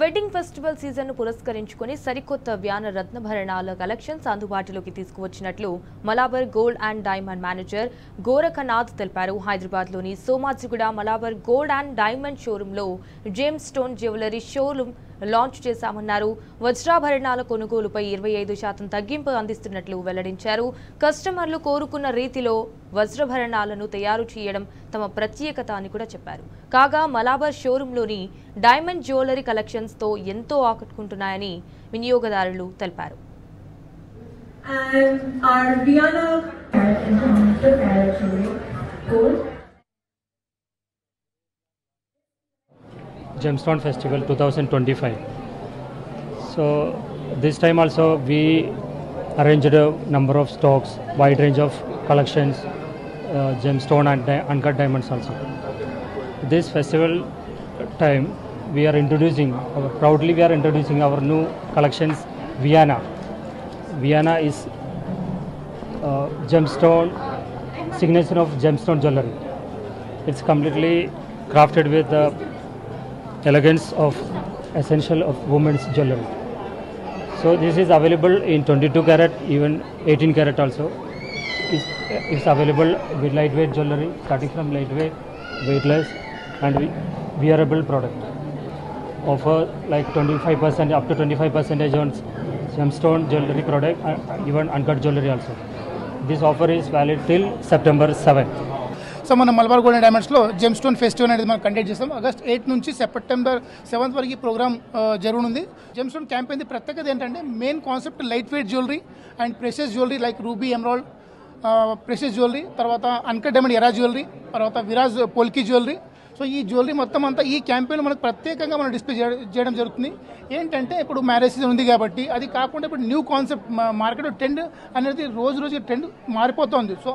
Wedding festival season ను పురస్కరించుకొని సరికొత్త వ్యాన రత్నభరణాల కలెక్షన్స్ అందుబాటులోకి తీసుకువచ్చినట్లు Malabar gold and diamond manager Gorakhnath తెలిపారు. హైదరాబాద్ లోని Somajiguda Malabar gold and diamond showroom లో gems stone jewellery showroom launch చేశామన్నారు. వజ్రాభరణాల కొనుగోలుపై 25% తగ్గింపు అందిస్తున్నట్లు వెల్లడించారు. కస్టమర్లు కోరుకున్న రీతిలో వజ్రాభరణాలను తయారు చేయడం తమ ప్రత్యేకత అని కూడా చెప్పారు. కాగా మలాబర్ షోరూంలోని డైమండ్ జ్యువెలరీ కలెక్షన్స్ తో ఎంతో ఆకట్టుకుంటున్నాయని వినియోగదారులు తెలిపారు. Gemstone Festival 2025. So this time also we arranged a number of stocks, wide range of collections, gemstone and uncut diamonds also. This festival time we are introducing our new collections. Vienna is gemstone signature of gemstone jewelry. It's completely crafted with the elegance of essential of women's jewelry. So this is available in 22 carat, even 18 carat also. It's available with lightweight jewelry, starting from lightweight, weightless and wearable product. Offer like 25% up to 25% on gemstone jewelry product, even uncut jewelry also. This offer is valid till September 7th. So మన Malabar gold and డైమండ్స్లో gemstone festival అనేది మనం conduct చేస్తాం. August 8 నుంచి September 7 వరకు ఈ programme జరుగుతుంది. Gemstone campaign ప్రత్యేకత ఏంటంటే main concept light weight jewellery and precious jewellery like ruby emerald precious jewellery, తర్వాత అన్కట్ డైమండ్ ఎరా జ్యువెలరీ, తర్వాత విరాజ్ పోల్కి జ్యువెలరీ. సో ఈ జ్యువెలరీ మొత్తం అంతా ఈ క్యాంపెయిన్ మనకు ప్రత్యేకంగా మనం డిస్ప్లే చేయడం జరుగుతుంది. ఏంటంటే ఇప్పుడు మ్యారేజ్ సీజన్ ఉంది కాబట్టి అది కాకుండా ఇప్పుడు న్యూ కాన్సెప్ట్ మార్కెట్ ట్రెండ్ అనేది రోజు ట్రెండ్ మారిపోతుంది. సో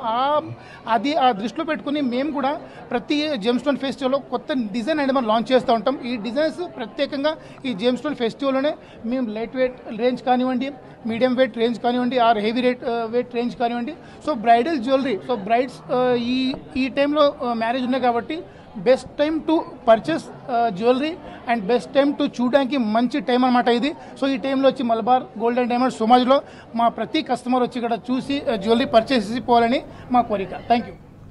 అది ఆ దృష్టిలో పెట్టుకుని మేము కూడా ప్రతి జెమ్స్టోన్ ఫెస్టివల్లో కొత్త డిజైన్ అనేది మనం లాంచ్ చేస్తూ ఉంటాం. ఈ డిజైన్స్ ప్రత్యేకంగా ఈ జెమ్స్టోన్ ఫెస్టివల్లోనే మేము లైట్ వెయిట్ రేంజ్ కానివ్వండి, మీడియం వెయిట్ రేంజ్ కానివ్వండి, ఆర్ హెవీ వెయిట్ రేంజ్ కానివ్వండి. So bridal jewellery, so brides ఈ టైంలో మ్యారేజ్ ఉన్నాయి కాబట్టి best time to purchase jewellery and best time to చూడడానికి మంచి టైం అనమాట ఇది. సో ఈ టైంలో వచ్చి మలబార్ గోల్డ్ అండ్ డైమండ్స్ సోమాజ్లో మా ప్రతి కస్టమర్ వచ్చి ఇక్కడ చూసి జ్యువెలరీ పర్చేస్ చేసి పోవాలని మా కోరిక. Thank you.